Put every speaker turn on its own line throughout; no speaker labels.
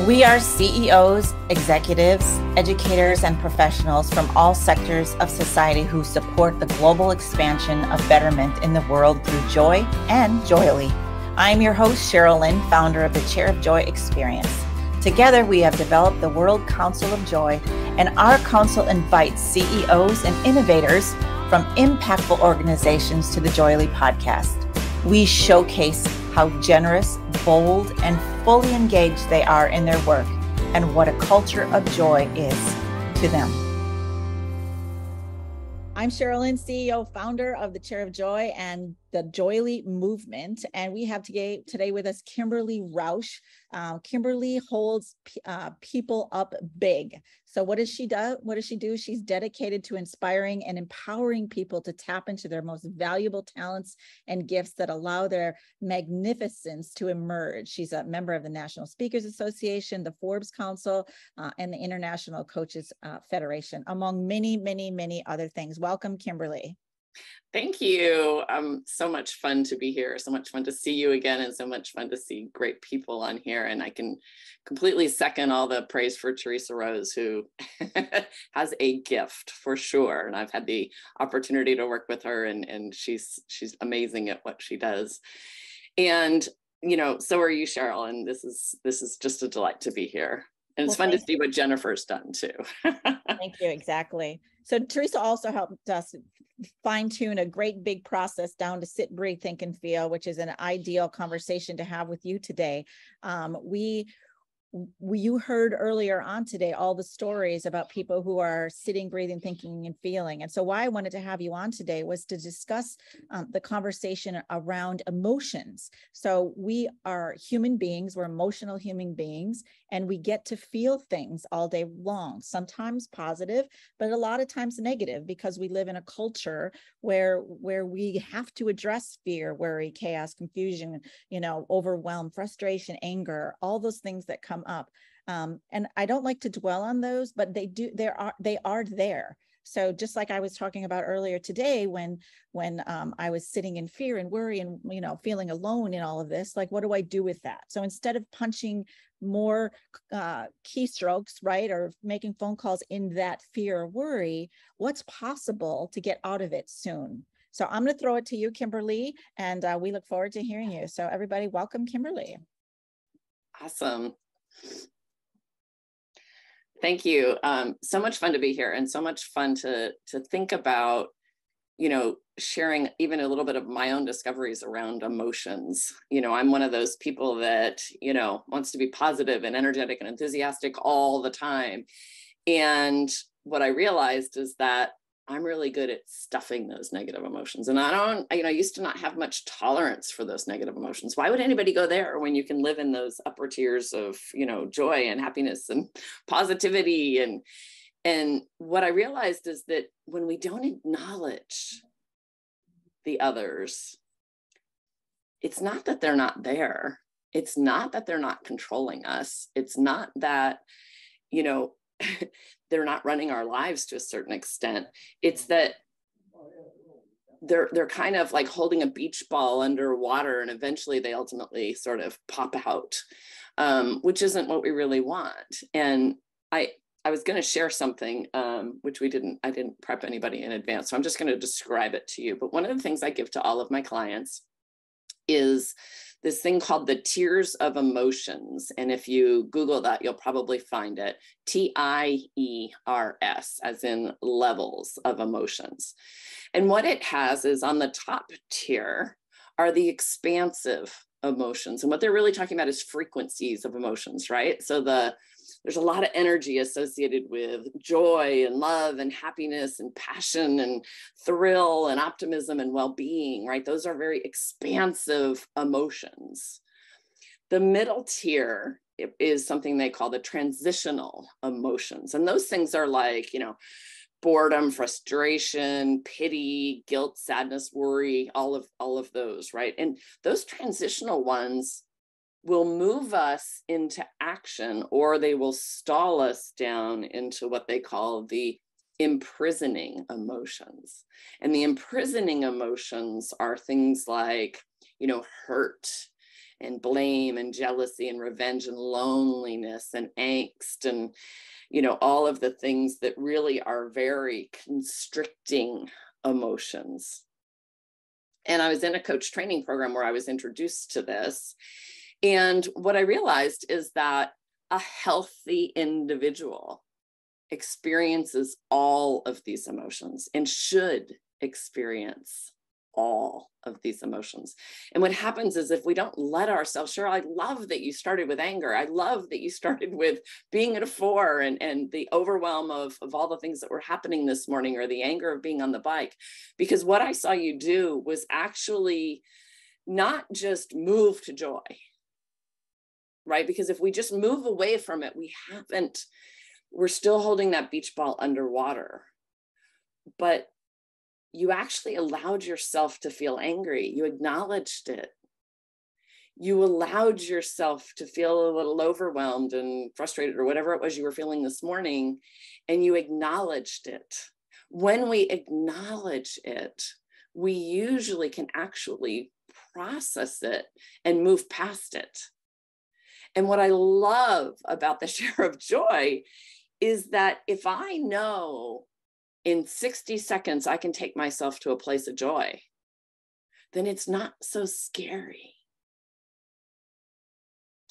We are CEOs, executives, educators, and professionals from all sectors of society who support the global expansion of betterment in the world through joy and joyily. I'm your host, Cheryl Lynn, founder of the Chair of Joy Experience. Together, we have developed the World Council of Joy, and our council invites CEOs and innovators from impactful organizations to the Joyly podcast. We showcase how generous, bold, and fully engaged they are in their work and what a culture of joy is to them. I'm Cheryl Lynn, CEO, founder of the Chair of Joy and the Joyly movement. And we have today with us Kimberly Roush. Kimberly holds people up big. So what does she do? She's dedicated to inspiring and empowering people to tap into their most valuable talents and gifts that allow their magnificence to emerge. She's a member of the National Speakers Association, the Forbes Council, and the International Coaches Federation, among many, many, many other things. Welcome, Kimberly.
Thank you. So much fun to be here. So much fun to see you again, and so much fun to see great people on here. And I can completely second all the praise for Teresa Rose, who has a gift for sure. And I've had the opportunity to work with her, and she's amazing at what she does. And so are you, Cheryl. And this is just a delight to be here. And it's fun to see what Jennifer's done too.
Thank you. Exactly. So Teresa also helped us fine tune a great big process down to sit, breathe, think, and feel, which is an ideal conversation to have with you today. You heard earlier on today all the stories about people who are sitting, breathing, thinking, and feeling. And so why I wanted to have you on today was to discuss the conversation around emotions. So we are human beings, we're emotional human beings, and we get to feel things all day long, sometimes positive, but a lot of times negative, because we live in a culture where we have to address fear, worry, chaos, confusion, overwhelm, frustration, anger, all those things that come up. And I don't like to dwell on those, but they are there. So just like I was talking about earlier today, when I was sitting in fear and worry and, feeling alone in all of this, like, what do I do with that? So instead of punching more keystrokes, right, or making phone calls in that fear or worry, what's possible to get out of it soon? So I'm going to throw it to you, Kimberly, and we look forward to hearing you. So everybody, welcome, Kimberly.
Awesome. Thank you. So much fun to be here, and so much fun to think about, sharing even a little bit of my own discoveries around emotions. I'm one of those people that, wants to be positive and energetic and enthusiastic all the time. And what I realized is that I'm really good at stuffing those negative emotions. And I used to not have much tolerance for those negative emotions. Why would anybody go there when you can live in those upper tiers of, joy and happiness and positivity? And what I realized is that when we don't acknowledge the others, it's not that they're not there. It's not that they're not controlling us. It's not that, they're not running our lives to a certain extent. It's that they're kind of like holding a beach ball underwater, and eventually they ultimately sort of pop out, which isn't what we really want. And I was going to share something, which I didn't prep anybody in advance, so I'm just going to describe it to you. But one of the things I give to all of my clients is this thing called the tiers of emotions. And if you Google that, you'll probably find it. TIERS, as in levels of emotions. And what it has is, on the top tier are the expansive emotions. And what they're really talking about is frequencies of emotions, right? So there's a lot of energy associated with joy and love and happiness and passion and thrill and optimism and well-being, right? Those are very expansive emotions. The middle tier is something they call the transitional emotions. And those things are like, boredom, frustration, pity, guilt, sadness, worry, all of those, right? And those transitional ones will move us into action, or they will stall us down into what they call the imprisoning emotions. And the imprisoning emotions are things like, hurt and blame and jealousy and revenge and loneliness and angst and, all of the things that really are very constricting emotions. And I was in a coach training program where I was introduced to this. And what I realized is that a healthy individual experiences all of these emotions and should experience all of these emotions. And what happens is if we don't let ourselves, sure, I love that you started with anger. I love that you started with being at a 4 and the overwhelm of all the things that were happening this morning, or the anger of being on the bike, because what I saw you do was actually not just move to joy, right? Because if we just move away from it, we're still holding that beach ball underwater. But you actually allowed yourself to feel angry. You acknowledged it. You allowed yourself to feel a little overwhelmed and frustrated, or whatever it was you were feeling this morning, and you acknowledged it. When we acknowledge it, we usually can actually process it and move past it. And what I love about the share of joy is that if I know in 60 seconds, I can take myself to a place of joy, then it's not so scary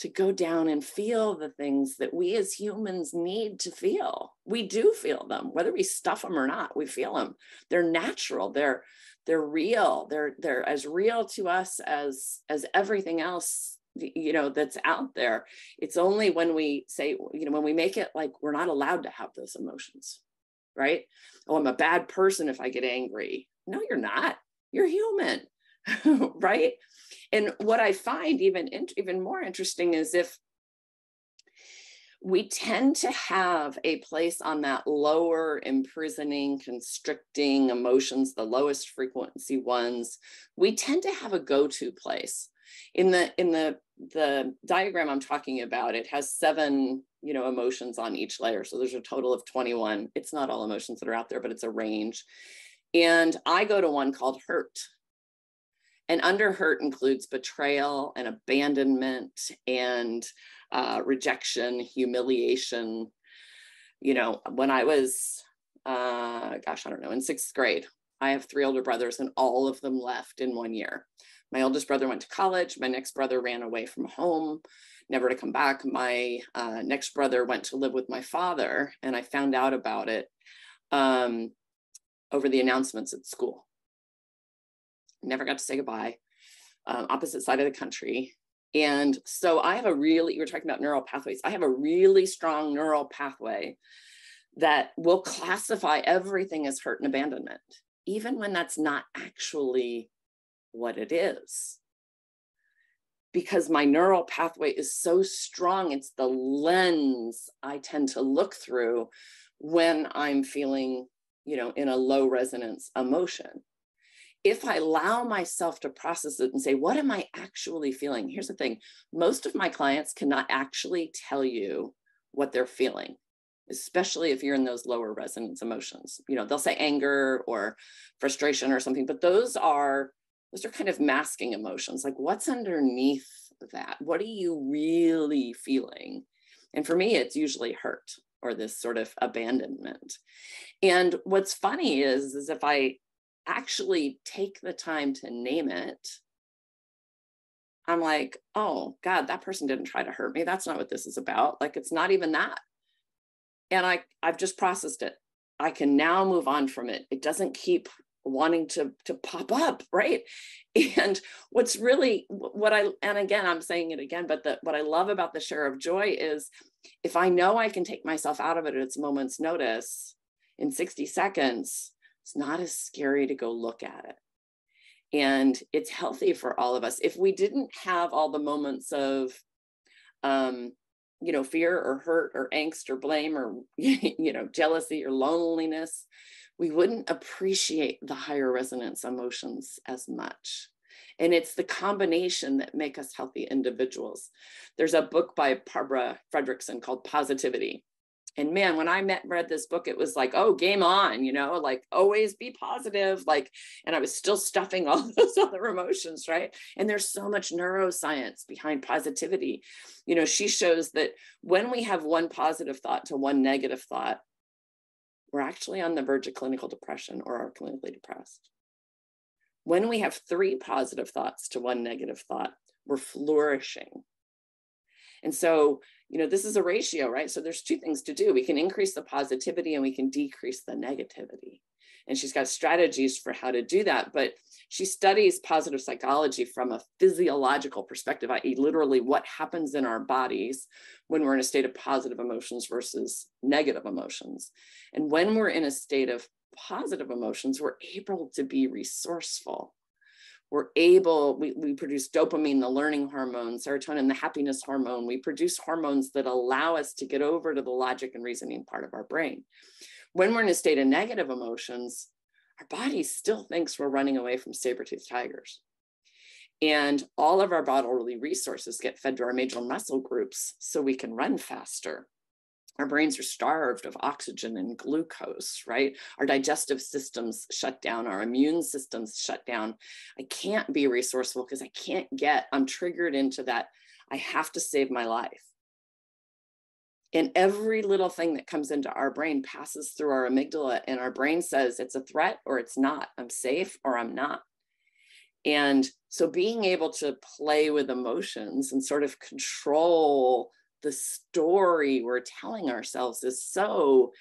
to go down and feel the things that we as humans need to feel. We do feel them, whether we stuff them or not, we feel them. They're natural, they're real. They're as real to us as everything else, that's out there. It's only when we say, when we make it like we're not allowed to have those emotions. Right? Oh, I'm a bad person if I get angry. No, you're not. You're human, right? And what I find even more interesting is if we tend to have a place on that lower, imprisoning, constricting emotions, the lowest frequency ones, we tend to have a go-to place. In the diagram I'm talking about, it has 7 emotions on each layer. So there's a total of 21. It's not all emotions that are out there, but it's a range. And I go to one called hurt. And under hurt includes betrayal and abandonment and rejection, humiliation. When I was, I don't know, in 6th grade, I have 3 older brothers and all of them left in 1 year. My oldest brother went to college. My next brother ran away from home, never to come back. My next brother went to live with my father, and I found out about it over the announcements at school. Never got to say goodbye. Opposite side of the country. And so I have you were talking about neural pathways. I have a really strong neural pathway that will classify everything as hurt and abandonment, even when that's not actually what it is. Because my neural pathway is so strong, it's the lens I tend to look through when I'm feeling, in a low resonance emotion. If I allow myself to process it and say, what am I actually feeling? Here's the thing. Most of my clients cannot actually tell you what they're feeling, especially if you're in those lower resonance emotions. They'll say anger or frustration or something, but those are kind of masking emotions. Like, what's underneath that? What are you really feeling? And for me, it's usually hurt or this sort of abandonment. And what's funny is if I actually take the time to name it, I'm like, oh God, that person didn't try to hurt me. That's not what this is about. Like, it's not even that. And I've just processed it. I can now move on from it. It doesn't keep wanting to pop up, right? And what's really and again, I'm saying it again, but what I love about the share of joy is if I know I can take myself out of it at its moment's notice in 60 seconds, it's not as scary to go look at it. And it's healthy for all of us. If we didn't have all the moments of, fear or hurt or angst or blame or, jealousy or loneliness, we wouldn't appreciate the higher resonance emotions as much. And it's the combination that make us healthy individuals. There's a book by Barbara Fredrickson called Positivity. And man, when I read this book, it was like, oh, game on, like always be positive. Like, and I was still stuffing all those other emotions, right? And there's so much neuroscience behind positivity. She shows that when we have one positive thought to one negative thought, we're actually on the verge of clinical depression or are clinically depressed. When we have 3 positive thoughts to one negative thought, we're flourishing. And so, this is a ratio, right? So there's 2 things to do. We can increase the positivity and we can decrease the negativity. And she's got strategies for how to do that. But she studies positive psychology from a physiological perspective, i.e. literally what happens in our bodies when we're in a state of positive emotions versus negative emotions. And when we're in a state of positive emotions, we're able to be resourceful. We produce dopamine, the learning hormone, serotonin, the happiness hormone. We produce hormones that allow us to get over to the logic and reasoning part of our brain. When we're in a state of negative emotions, our body still thinks we're running away from saber-toothed tigers. And all of our bodily resources get fed to our major muscle groups so we can run faster. Our brains are starved of oxygen and glucose, right? Our digestive systems shut down, our immune systems shut down. I can't be resourceful because I'm triggered into that. I have to save my life. And every little thing that comes into our brain passes through our amygdala, and our brain says it's a threat or it's not. I'm safe or I'm not. And so being able to play with emotions and sort of control the story we're telling ourselves is so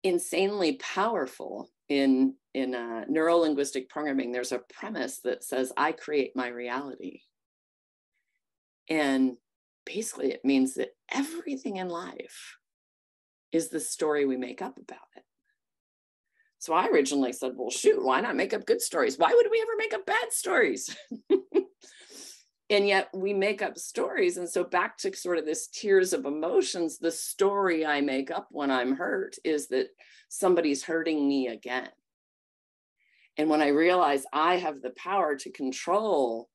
insanely powerful. In neuro-linguistic programming, there's a premise that says, I create my reality. And basically it means that everything in life is the story we make up about it. So I originally said, well, shoot, why not make up good stories? Why would we ever make up bad stories? And yet we make up stories. And so back to sort of this tiers of emotions, the story I make up when I'm hurt is that somebody's hurting me again. And when I realize I have the power to control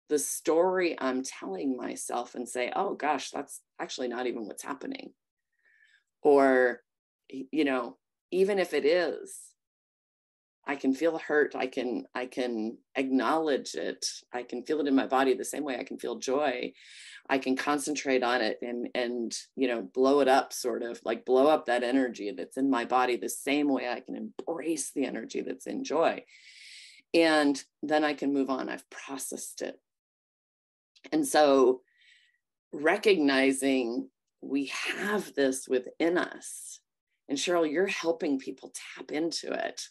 the story I'm telling myself and say, oh gosh, that's actually not even what's happening. Or, even if it is, I can feel hurt. I can acknowledge it. I can feel it in my body the same way I can feel joy. I can concentrate on it and blow it up, sort of like blow up that energy that's in my body the same way I can embrace the energy that's in joy. And then I can move on. I've processed it. And so recognizing we have this within us, and Cheryl, you're helping people tap into it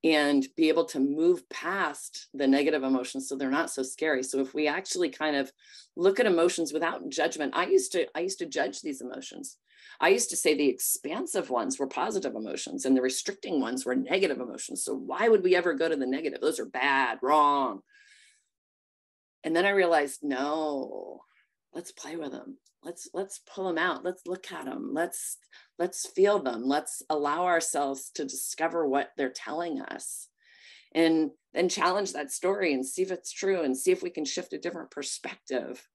and be able to move past the negative emotions so they're not so scary. So if we actually kind of look at emotions without judgment, I used to judge these emotions. I used to say the expansive ones were positive emotions and the restricting ones were negative emotions. So why would we ever go to the negative? Those are bad, wrong. And then I realized, no, let's play with them. Let's pull them out. Let's look at them. Let's feel them. Let's allow ourselves to discover what they're telling us, and then challenge that story and see if it's true and see if we can shift a different perspective.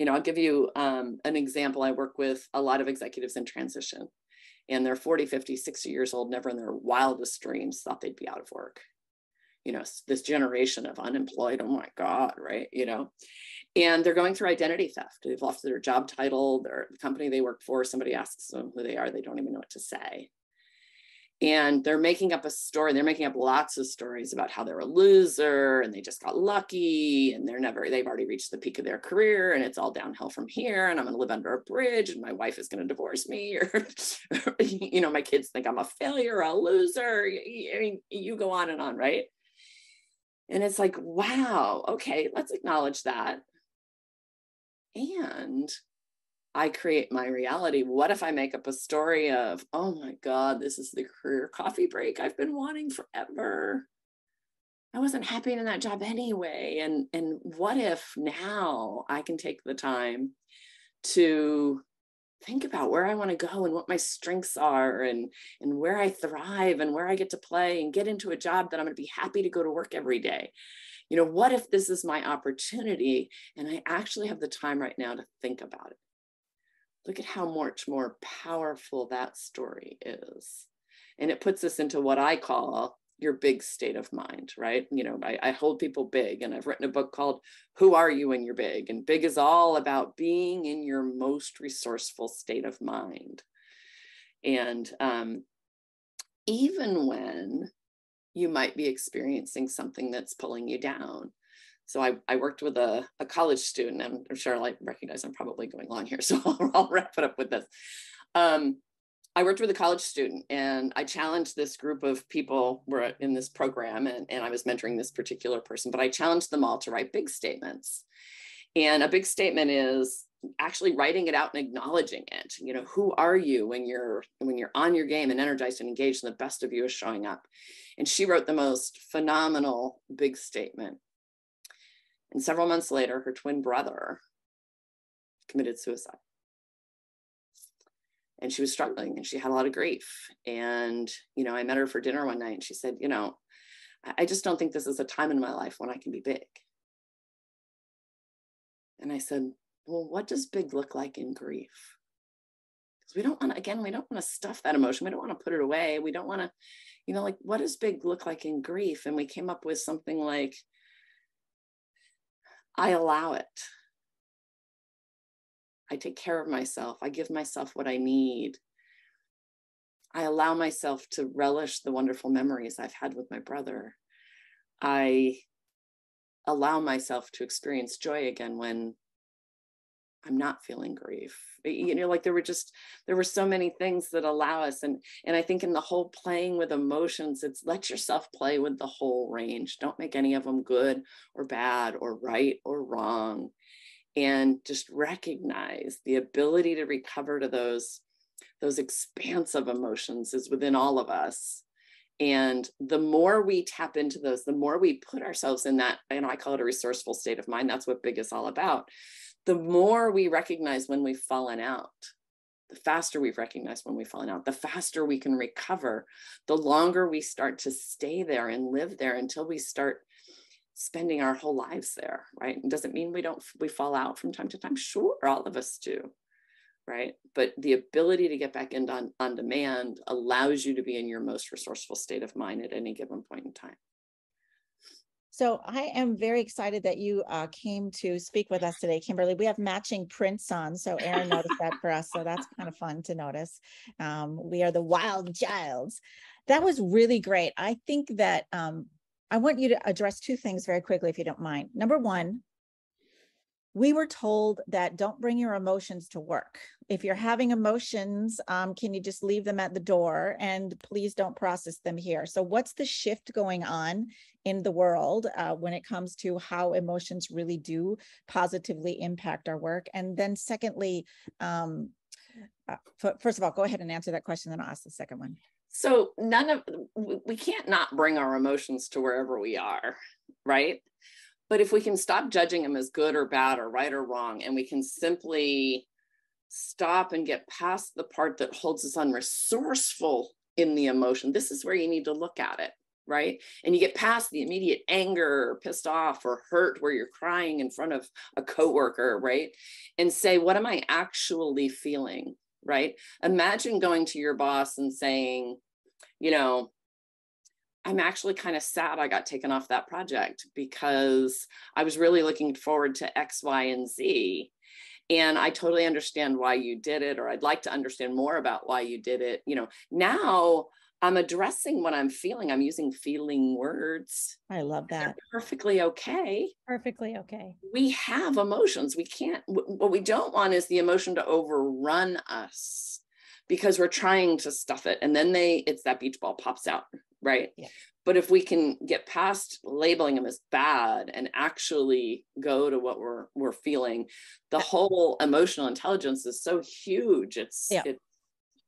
I'll give you an example. I work with a lot of executives in transition, and they're 40, 50, 60 years old, never in their wildest dreams thought they'd be out of work. This generation of unemployed, oh my God, right? And they're going through identity theft. They've lost their job title, the company they work for, somebody asks them who they are, they don't even know what to say. And they're making up a story. They're making up lots of stories about how they're a loser and they just got lucky and they've already reached the peak of their career and it's all downhill from here. And I'm going to live under a bridge and my wife is going to divorce me, or, my kids think I'm a failure, a loser. You go on and on, right? And it's like, wow, okay, let's acknowledge that. And I create my reality. What if I make up a story of, oh my God, this is the career coffee break I've been wanting forever. I wasn't happy in that job anyway. And what if now I can take the time to think about where I want to go and what my strengths are and where I thrive and where I get to play and get into a job that I'm going to be happy to go to work every day. What if this is my opportunity and I actually have the time right now to think about it? Look at how much more powerful that story is. And it puts us into what I call your big state of mind, right? You know, I hold people big, and I've written a book called Who Are You When You're Big? And big is all about being in your most resourceful state of mind. And even when you might be experiencing something that's pulling you down. So I worked with a college student, and I'm sure I recognize I'm probably going long here, so I'll wrap it up with this. I worked with a college student, and I challenged this group of people who were in this program, and I was mentoring this particular person, but I challenged them all to write big statements. And a big statement is actually writing it out and acknowledging it. You know, who are you when you're on your game and energized and engaged, and the best of you is showing up? And she wrote the most phenomenal big statement. And several months later, her twin brother committed suicide. And she was struggling, and she had a lot of grief. And, you know, I met her for dinner one night, and she said, you know, I just don't think this is a time in my life when I can be big. And I said, well, what does big look like in grief? Because we don't want to stuff that emotion. We don't want to put it away. We don't want to, you know, like, what does big look like in grief? And we came up with something like, I allow it. I take care of myself. I give myself what I need. I allow myself to relish the wonderful memories I've had with my brother. I allow myself to experience joy again when I'm not feeling grief. You know, like there were so many things that allow us. And I think in the whole playing with emotions, it's let yourself play with the whole range. Don't make any of them good or bad or right or wrong. And just recognize the ability to recover to those expansive emotions is within all of us. And the more we tap into those, the more we put ourselves in that, and I call it a resourceful state of mind. That's what big is all about. The more we recognize when we've fallen out, the faster we've recognized when we've fallen out, the faster we can recover, the longer we start to stay there and live there until we start spending our whole lives there, right? It doesn't mean we fall out from time to time. Sure, all of us do, right? But the ability to get back in on demand allows you to be in your most resourceful state of mind at any given point in time.
So I am very excited that you came to speak with us today, Kimberly. We have matching prints on, so Aaron noticed that for us. So that's kind of fun to notice. We are the wild childs. That was really great. I think that I want you to address two things very quickly, if you don't mind. Number one, we were told that don't bring your emotions to work. If you're having emotions, can you just leave them at the door, and please don't process them here. So what's the shift going on in the world when it comes to how emotions really do positively impact our work? And then secondly, first of all, go ahead and answer that question, then I'll ask the second one.
So we can't not bring our emotions to wherever we are, right? But if we can stop judging them as good or bad or right or wrong, and we can simply stop and get past the part that holds us unresourceful in the emotion, this is where you need to look at it, right? And you get past the immediate anger or pissed off or hurt where you're crying in front of a coworker, right? And say, what am I actually feeling, right? Imagine going to your boss and saying, you know, I'm actually kind of sad I got taken off that project because I was really looking forward to X, Y, and Z. And I totally understand why you did it, or I'd like to understand more about why you did it. You know, now I'm addressing what I'm feeling. I'm using feeling words.
I love that.
They're perfectly okay.
Perfectly okay.
We have emotions. What we don't want is the emotion to overrun us because we're trying to stuff it. And then it's that beach ball pops out, right? Yeah. But if we can get past labeling them as bad and actually go to what we're feeling, the whole emotional intelligence is so huge.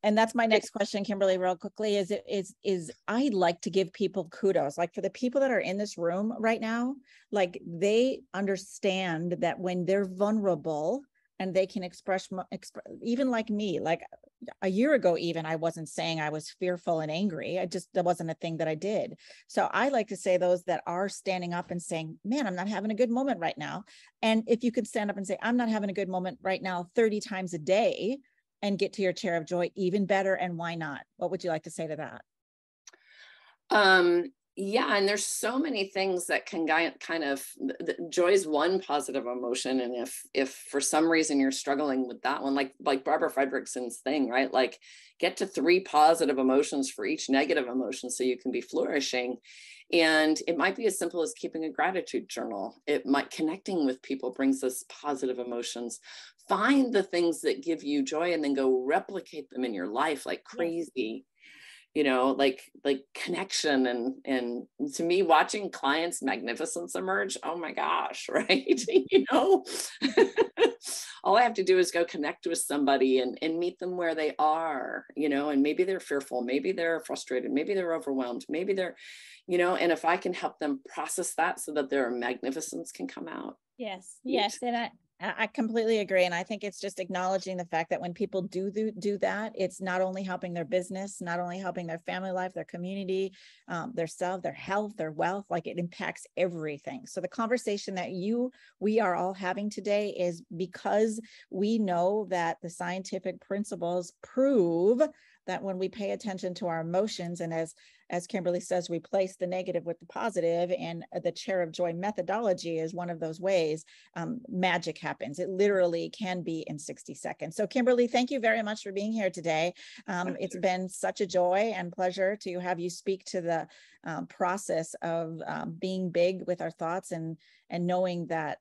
And that's my next question, Kimberly, real quickly, is I like to give people kudos. Like for the people that are in this room right now, like they understand that when they're vulnerable and they can express, even like me, like a year ago, even I wasn't saying I was fearful and angry. That wasn't a thing that I did. So I like to say those that are standing up and saying, man, I'm not having a good moment right now. And if you could stand up and say, I'm not having a good moment right now 30 times a day and get to your chair of joy, even better. And why not? What would you like to say to that?
Yeah, and there's so many things that can kind of, joy is one positive emotion. And if for some reason you're struggling with that one, like Barbara Fredrickson's thing, right? Like get to 3 positive emotions for each negative emotion so you can be flourishing. And it might be as simple as keeping a gratitude journal. It might, connecting with people brings us positive emotions. Find the things that give you joy and then go replicate them in your life like crazy. You know, like connection, and to me, watching clients' magnificence emerge, oh my gosh, right? You know, all I have to do is go connect with somebody and meet them where they are, you know, and maybe they're fearful, maybe they're frustrated, maybe they're overwhelmed, maybe they're, you know, and if I can help them process that so that their magnificence can come out.
Yes. And I completely agree. And I think it's just acknowledging the fact that when people do that, it's not only helping their business, not only helping their family life, their community, their self, their health, their wealth, like it impacts everything. So the conversation that we are all having today is because we know that the scientific principles prove that when we pay attention to our emotions, and as Kimberly says, replace the negative with the positive, and the chair of joy methodology is one of those ways, magic happens. It literally can be in 60 seconds. So Kimberly, thank you very much for being here today. It's been such a joy and pleasure to have you speak to the process of being big with our thoughts, and knowing that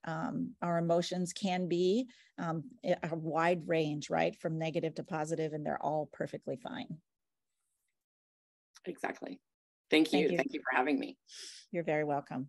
our emotions can be a wide range, right? From negative to positive, and they're all perfectly fine.
Exactly. Thank you. Thank you for having me.
You're very welcome.